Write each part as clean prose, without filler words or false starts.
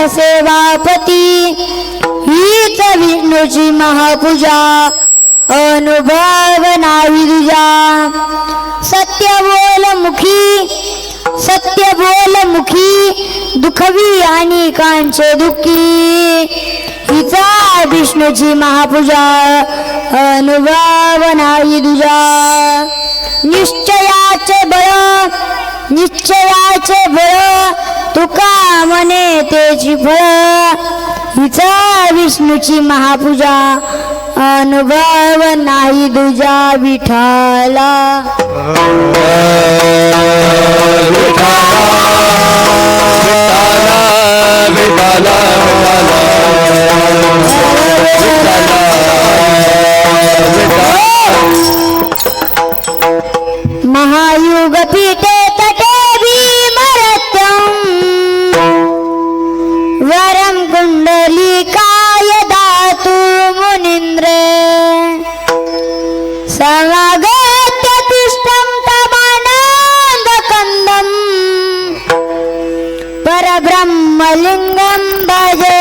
सेवापती हीच विष्णूची महापूजा अनुभव नाही तुझा सत्य बोल मुखी दुखवी आणि कांचे दुःखी हिचा विष्णूची महापूजा अनुभव नाही तुझा निश्चयाचे बळ तुका म्हणे तेची फळ हिचा विष्णूची महापूजा अनुभव नाही तुझा विठाला महायुग पीठे तटे भीमरत्यं वरं कुंडलिकाय दातु मुनीन्द्र समागत्य तुष्टं तमानन्दकन्दं परब्रह्मलिङ्गं भजे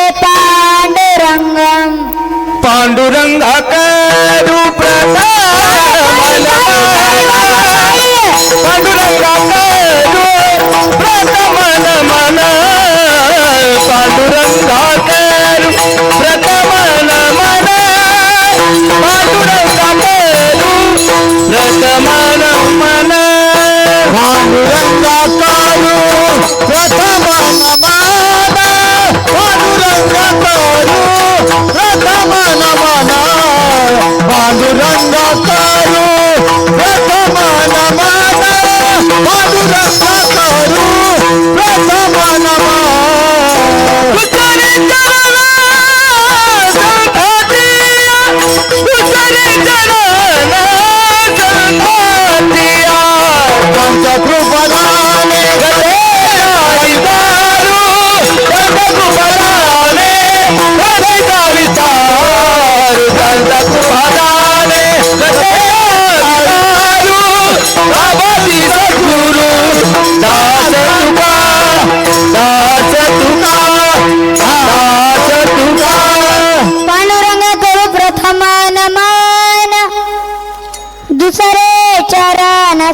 पांडुरंगाकरू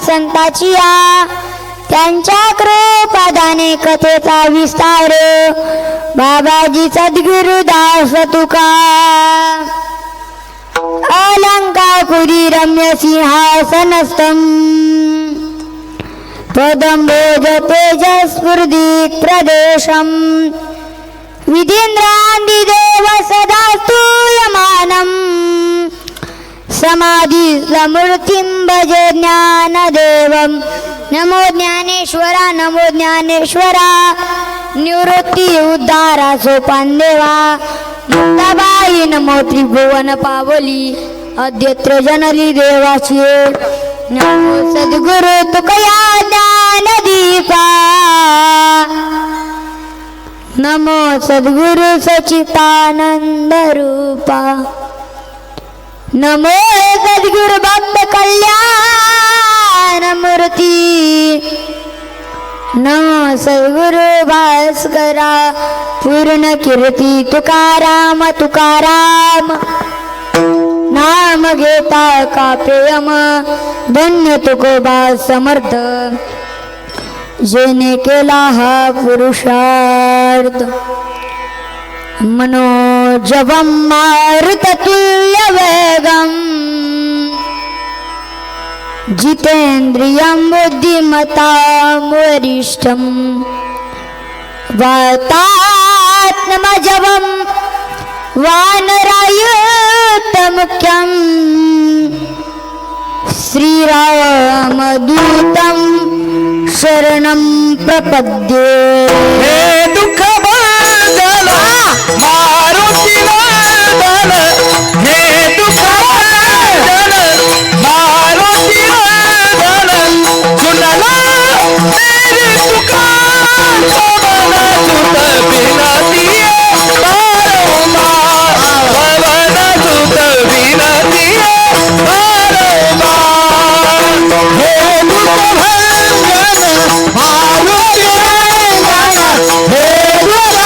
संताची त्यांच्या कृपादाने कथेचा विस्तार बाबाजी सद्गुरुदास तुका अलंकापुरी रम्य सिंहासनस्थं पदंबोज तेजस्फुर्दिक प्रदेशं विधीन्द्रान्दिदेव सदा स्तूयमानम् समाधि समूर्तिं भजे ज्ञानदेवं नमो ज्ञानेश्वरा निवृत्ति उद्धारा सोपान देवा मुक्ताबाई नमो त्रिभुवन पावली अद्यत्र जनली देवाची नमो सद्गुरु तुकया ज्ञानदीपा नमो सद्गुरु सच्चिदानंद रूपा नमो सद्गुरु भक्त कल्याण मूर्ती नमो सद्गुरु भास्करा पूर्ण कीर्ती तुकाराम नाम घेता कापेयम धन्य तुकोबा समर्थ जेने केला हा पुरुषार्थ मनोजवं मारुततुल्यवेगं जितेन्द्रियं बुद्धिमतां वरिष्ठं वातात्मजवं वानरायुतमुख्यं श्रीरामदूतं शरणं प्रपद्ये हे दुःख मारुती नंदन हे दुःख मारुती नंदन सुनला मेरी पुकार पवन सुत विनती हे दुःख भंजन मारुती नंदन हे दुःख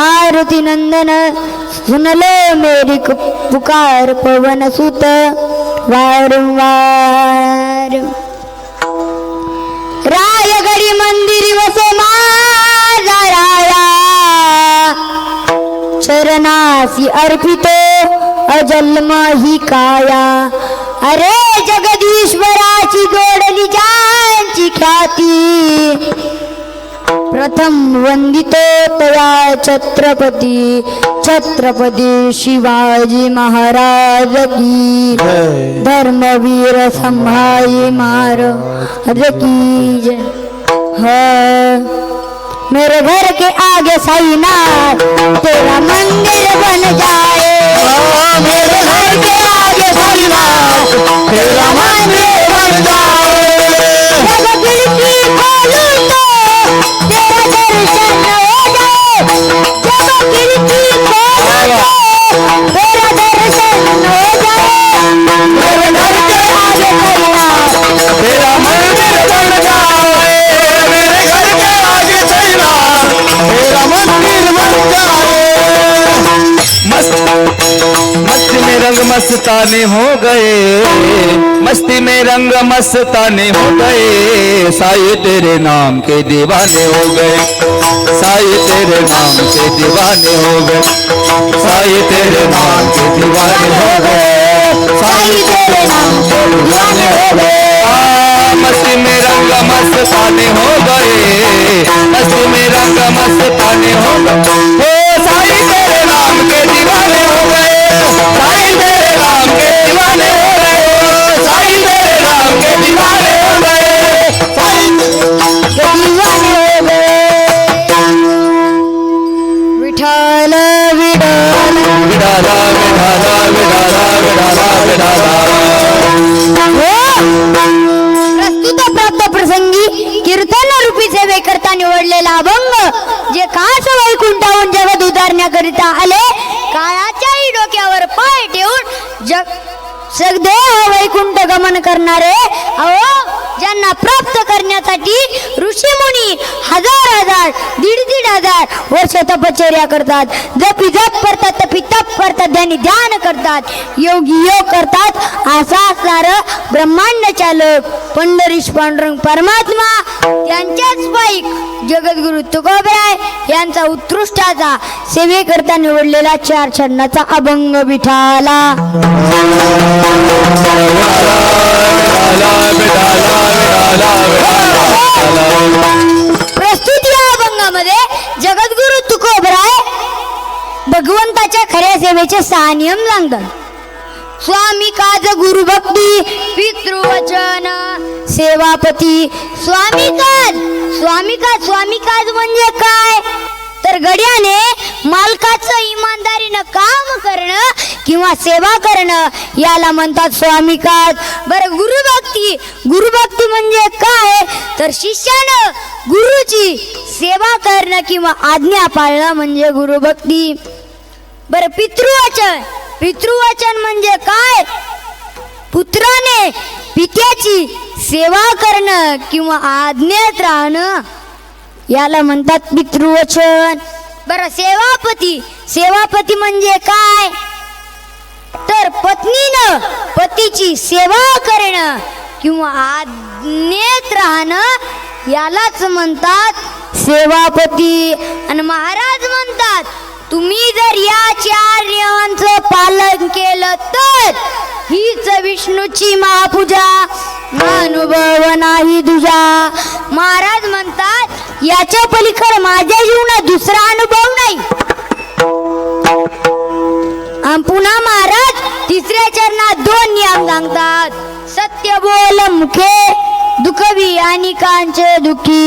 मारुति नंदन सुन लो मेरी पुकार पवन सुत वारंवार रायगडी मंदिर वसे माझा राया चरणासी अर्पितो अजन्म ही काया अरे जगदीश्वराची जोडली ज्यांची ख्याती प्रथम वंदितो तया छत्रपती छत्रपती शिवाजी महाराज की धर्मवीर संभाजी महाराज की जय। मेरे घर के आगे साईनाथ तेरा मंदिर बन जाए मेरे घर के आगे साईनाथ तेरा मंदिर बन जाए जब खिड़की खोलूं तो तेरा दर्शन हो जाए जब खिड़की खोलूं तो तेरा दर्शन हो जाए मेरे घर के आगे साईनाथ तेरा मंदिर बन जाए मेरे घर के आगे साईनाथ तेरा मंदिर बन जाए मस्ती में रंग मस्ताने हो गए मस्ती में रंग मस्ताने हो गए साई तेरे नाम के दीवाने हो गए साई तेरे नाम के दीवाने हो गए साई तेरे नाम के दीवाने हो गए साई तेरे नाम के दीवाने हो गए मस्ती में रंग मस्ताने हो गए मस्ती में रंग मस्ताने हो गए ओ साई तेरे नाम के दीवाने हो गए साई तेरे नाम के दीवाने हो गए साई तेरे नाम के दीवाने हो गए साई दीवाने हो गए विठ्ठल विठ्ठल विडाला विडाला विडाला विडाला विडाला प्रस्तुत प्राप्त प्रसंगी कीर्तन रूपी सेवे करता निवडलेला अभंग जे खास वैकुंठाहून जगत उद्धारण्याकरिता आले काळाच्याही डोक्यावर पाय ठेवून जग सगदेह वैकुंठ गमन करणारे अहो ज्यांना प्राप्त करण्यासाठी ऋषी मुनी हजार दीड हजार वर्ष तपश्चर्या करतात जपी जप करतात तपी तप करतात ध्यानी ध्यान करतात योगी योग करतात असा असणार ब्रह्मांड चालक पंढरीश पांडुरंग परमात्मा त्यांच्याच पाईक जगद्गुरु तुकोबराय यांचा उत्कृष्टाचा सेवेकरता निवडलेला 4 चरणाचा अभंग विठाला प्रस्तुत या अभंगामध्ये जगद्गुरु तुकोबराय भगवंताच्या खऱ्या सेवेचे 6 नियम सांगतात. स्वामी काज गुरु भक्ती पितृवचन सेवापती. स्वामी काज म्हणजे काय तर गड्याने मालकाचं इमानदारीनं काम करणं किंवा सेवा करणं याला म्हणतात स्वामी काज. बरं गुरुभक्ती म्हणजे काय तर शिष्यानं गुरुची सेवा करणं किंवा आज्ञा पाळणं म्हणजे गुरुभक्ती. बरं पितृवचन म्हणजे काय पुत्राने पित्याची सेवा करणं किंवा आज्ञेत राहणं याला म्हणतात पितृवचन. बरं सेवापती म्हणजे काय तर पत्नीनं पतीची सेवा करणं किंवा आज्ञेत राहणं यालाच म्हणतात सेवापती. आणि महाराज म्हणतात तुम्ही जर या 4 नियमांचं पालन केलं तर हीच विष्णूची महापूजा अनुभव नाही तुझा. महाराज म्हणतात याच्या पलीकडे माझ्या जीवनात दुसरा अनुभव नाही. पुन्हा महाराज 3ऱ्या चरणात 2 नियम सांगतात. सत्य बोल मुखे दुखवी आणि कांचे दुखी.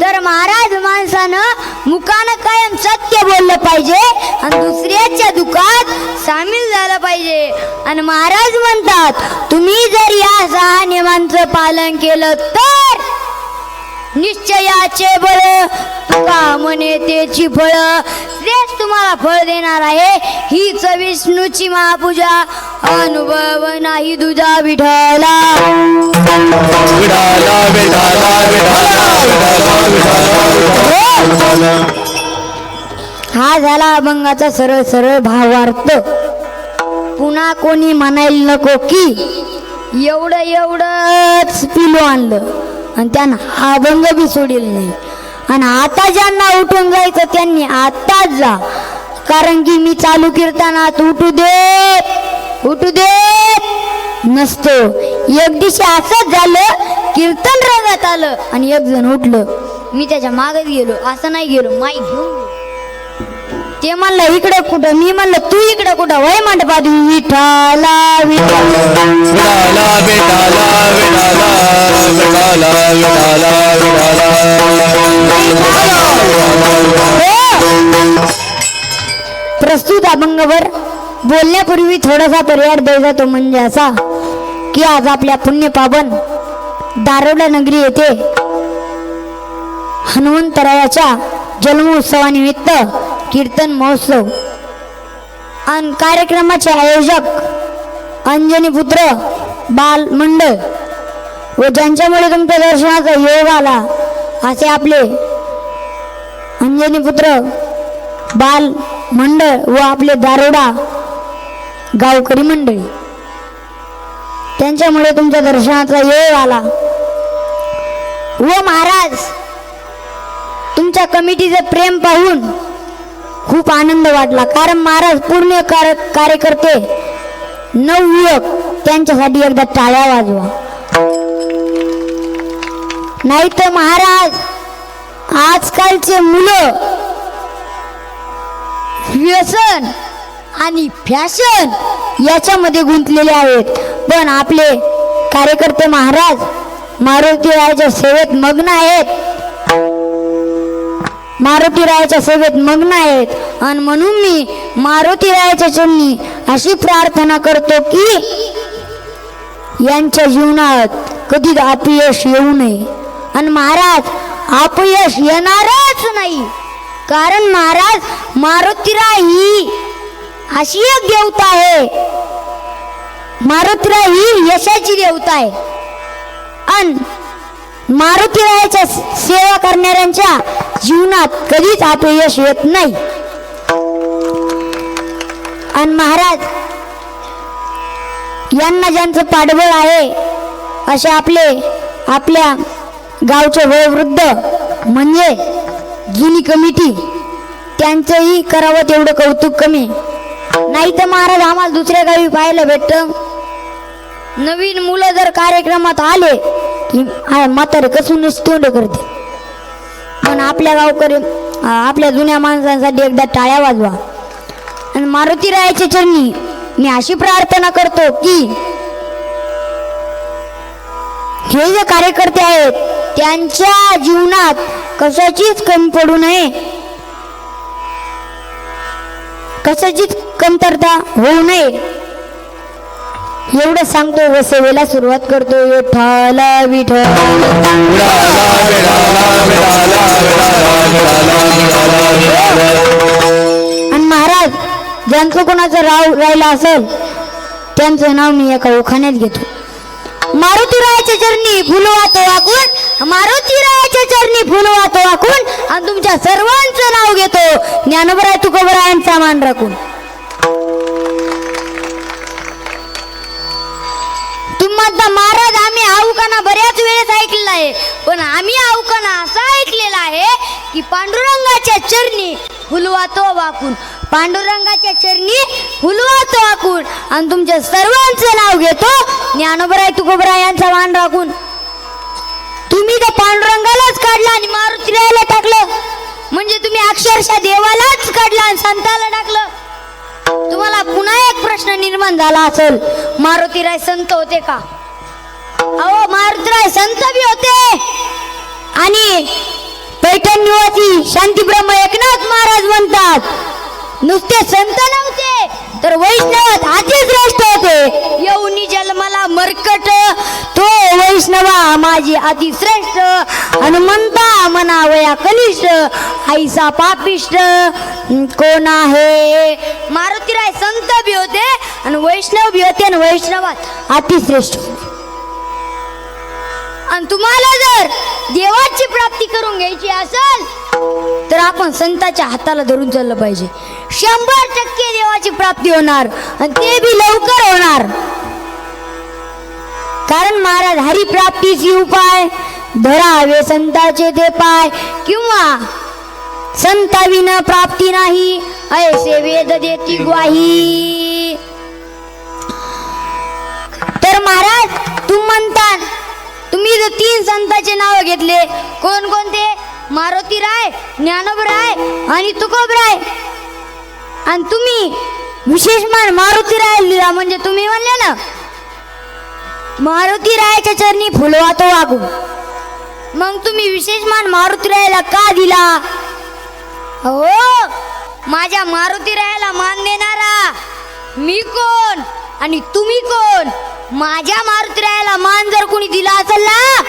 तर महाराज माणसानं मुखानं कायम सत्य बोललं पाहिजे आणि दुसऱ्याच्या दुःखात सामील झालं पाहिजे. आणि महाराज म्हणतात तुम्ही जर या 6 नियमांचं पालन केलं तर निश्चयाचे बळ तुका म्हणे त्याची फळ तेच तुम्हाला फळ देणार आहे. हीच विष्णूची महापूजा अनुभव नाही तुझा विठ्ठला. हा झाला अभंगाचा सरळ सरळ भावार्थ. पुन्हा कोणी म्हणायला नको की एवढंच पिलो आणलं आणि त्यांना हा अभंग बी सोडील नाही. आणि आता ज्यांना उठून जायचं त्यांनी आताच जा, कारण की मी चालू कीर्तनात उठू देत नसतो. एक दिवशी असंच झालं, कीर्तन रंगात आलं आणि एक जण उठलं, मी त्याच्या मागत गेलो, असं नाही गेलो, माईक घेऊन गेलो. ते म्हणलं इकडे कुठं, मी म्हणलं तू इकडे कुठं, वय मंडपात विठाला विठाला विठाला विठाला विठाला विठाला विठाला. प्रस्तुत अभंगावर बोलण्यापूर्वी थोडासा पर्याय द्यायचा, तो म्हणजे असा की आज आपल्या पुण्यपावन दारोडा नगरी येथे हनुमंतरायाच्या जन्मोत्सवानिमित्त कीर्तन महोत्सव आणि कार्यक्रमाचे आयोजक अंजनी पुत्र बाल मंडळ व ज्यांच्यामुळे तुमच्या दर्शनाचा योग आला असे आपले अंजनी पुत्र बाल मंडळ व आपले दारोडा गावकरी मंडळी, त्यांच्यामुळे तुमच्या दर्शनाचा योग आला. व महाराज तुमच्या कमिटीचे प्रेम पाहून खूप आनंद वाटला, कारण महाराज पूर्ण कार्यकर्ते नवयुवक त्यांच्यासाठी एकदा टाळ्या वाजवा. नाही तर महाराज आजकालचे मुलं व्यसन आणि फॅशन याच्यामध्ये गुंतलेले आहेत, पण आपले कार्यकर्ते महाराज मारुतीरायाच्या सेवेत मग्न आहेत, मारुतीरायाच्या सेवेत मग्न आहेत. आणि म्हणून मी मारुतीरायाच्या चरणी अशी प्रार्थना करतो की यांच्या जीवनात कधी अपयश येऊ नये. आणि महाराज अपयश येणारच नाही, कारण महाराज मारुतीराय ही अशी एक देवता आहे, मारुतीराय ही यशाची देवता आहे. आणि मारुतीरायाच्या सेवा करणाऱ्यांच्या जीवनात कधीच अपयश येत नाही. आणि महाराज यांना ज्यांचं पाठबळ आहे असे आपल्या गावचे वयोवृद्ध म्हणजे जुनी कमिटी, त्यांचंही करावं तेवढं कौतुक कमी. नाही तर महाराज आम्हाला दुसऱ्या गावी पाहायला भेटतं, नवीन मुलं जर कार्यक्रमात आले की म्हातारे कसून तोंड करते. पण आपल्या गावकरी आपल्या जुन्या माणसांसाठी एकदा टाळ्या वाजवा. आणि मारुतीरायाच्या चरणी मी अशी प्रार्थना करतो की हे जे कार्यकर्ते आहेत त्यांच्या जीवनात कशाचीच कमी पडू नये, कशाचीच कमतरता होऊ नये, एवढं सांगतो व सेवेला सुरुवात करतो. विठ्ठल विठ्ठल आणि महाराज ज्यांचं कोणाचं राहिलं असेल त्यांचं नाव मी एका उखाण्यात घेतो. मारुतीरायाच्या चरणी फुलवातो वाकून, मारुतीरायाच्या चरणी फुलवातो वाकून आणि तुमच्या सर्वांचं नाव घेतो, ज्ञानोबराय तुकोबरायांचा मान राखून. तुम्हाला महाराज आम्ही आऊकाना बऱ्याच वेळेस ऐकलेला आहे, पण आम्ही आऊकाना असा ऐकलेला आहे की पांडुरंगाच्या चरणी फुलवातो वाकून, पांडुरंगाच्या चरणी फुलवातो वाकून आणि तुमच्या सर्वांचं नाव घेतो, ज्ञानोबराय तुकोबरायांचा मान राखून. तुम्ही तर पांडुरंगालाच काढला आणि मारुतीरायाला टाकलं, म्हणजे तुम्ही अक्षरशः देवालाच काढला आणि संताला टाकलं. तुम्हाला पुन्हा एक प्रश्न निर्माण झाला असेल, मारुतीराय संत होते का? अहो मारुतीराय संत बी होते आणि पैठण निवासी शांतीब्रह्म एकनाथ महाराज म्हणतात नुसते संत नव्हते तर वैष्णवात अतिश्रेष्ठ होते. येऊनी जन्माला मरकट तो वैष्णवा माझी अतिश्रेष्ठ, हनुमंता मनावया कनिष्ठ, आईसा पापिष्ट कोण आहे. मारुतीराय संत बी होते आणि वैष्णव बी होते आणि वैष्णवात अतिश्रेष्ठ. आणि तुम्हाला जर देवाची प्राप्ती करून घ्यायची असेल तर आपण संतांच्या हाताला धरून चाललं पाहिजे. 100% देवाची प्राप्ती होणार आणि ते बी लवकर होणार. कारण महाराज हरी प्राप्तीची उपाय धरावे संताचे ते पाय, किंवा संताविना प्राप्ती नाही ऐसे वेद देती ग्वाही. तर महाराज तुम्ही म्हणतात, तुम्ही जर 3 संतांचे नाव घेतले, कोण कोणते? मारुती राय, ज्ञानोबराय आणि तुकोबराय. आणि तुम्ही विशेष मान मारुती राय लिहा, म्हणजे तुम्ही म्हणले ना मारुती रायाच्या चरणी फुलवा तो वागू. मग तुम्ही विशेष मान मारुती रायाला का दिला? हो, माझ्या मारुती रायाला मान देणारा मी कोण आणि तुम्ही कोण? माझ्या मारुती रायाला मान जर कोणी दिला असेल ना,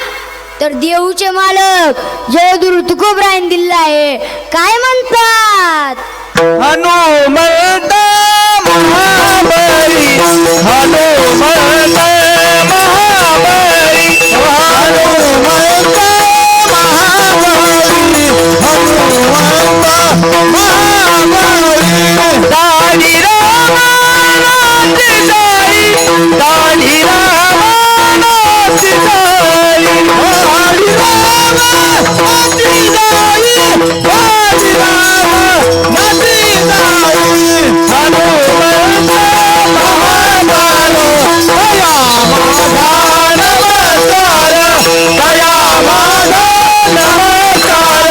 तर देऊचे मालक जयगुरु तुकोबरायन दिला आहे. काय म्हणतात? हनुमंत महाबली, हनुमंत महाबली, हनुमंत महाबली, हनुमंत महाबली. दाढी रामाची जाळी, दाढी रामाची जाळी, दाढी रामाची जाळी, दाढी रामाची जाळी. हनुमंत महाबलो, दया माझा नमस्कार, दया माझा नमस्कार,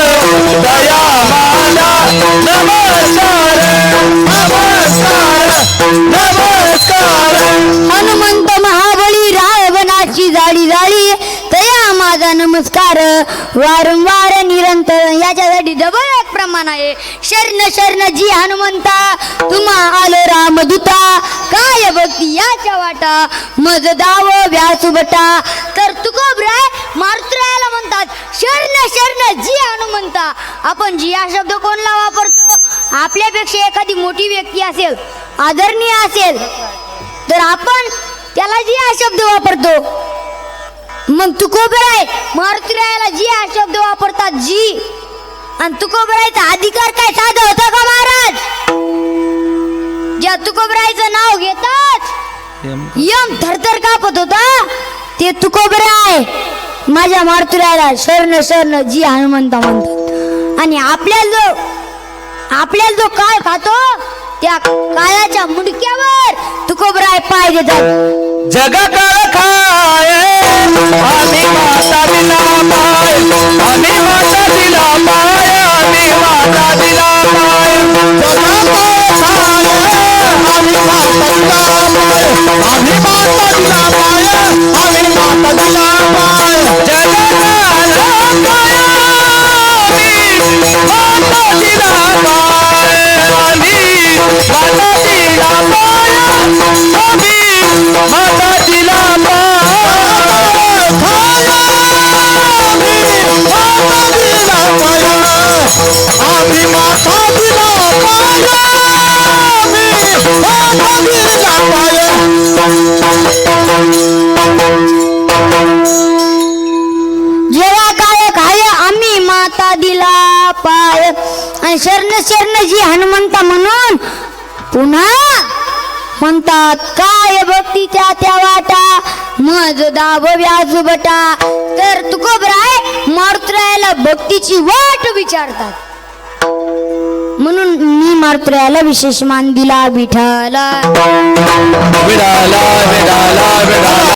दया माझा नमस्कार, नमस्कार, नमस्कार. हनुमंत महाबली रावणाची जाळी जाळी, तया माझा नमस्कार. वारंवार निरंतर याच्यासाठी डबल एक प्रमाण आहे. शरण शरण जी हनुमंता, तुम्हा आलो रामदूता, काय भक्ती याच्या वाटा, मज दाव व्यासुबटा. तर तुकोबराय मारुतीरायाला म्हणतात शरण शरण जी हनुमंता. आपण जी हा शब्द कोणला वापरतो? आपल्यापेक्षा एखादी मोठी व्यक्ती असेल, आदरणीय असेल, तर आपण त्याला जी हा शब्द वापरतो. मग तुकोबराय मारुतीरायाला जी हा शब्द वापरतात जी. आणि तुकोबरायचा अधिकार काय साधा होता का महाराज? ज्या तुकोबरायचं नाव घेतात यम थरथर कापत होता, ते तुकोबराय माझ्या मारुतीरायाला शरण शरण जी हनुमंता म्हणतात. आणि आपल्याला जो काळ खातो, त्या काळाच्या मुंडक्यावर तुकोबराय पाय देतात. जगा काळ खाय, आम्ही माता दिला पाय, आम्ही माता दिला पाय, आम्ही माता दिला पाय. जगा काळ खाय, आम्ही माता दिला पाय, आम्ही माता दिला पाय, आम्ही माता दिला पाय. जगा काळ खाय, आम्ही माता दिला पाय, आम्ही माता दिला पाय, आम्ही माता दिला पाय. आम्ही माता दिला पाय, आम्ही माता दिला पाय. जेव्हा काय खाय आम्ही माता दिला पाय. आणि शरण शरण जी हनुमंता म्हणून पुन्हा म्हणतात काय भक्तीच्या त्या वाटा, मज दाव व्यासुबटा. तर तुकोबराय मारुतीरायाला भक्तीची वाट विचारतात. म्हणून मी मारुतीरायाला विशेष मान दिला. विठाला विडाला विडाला विडाला.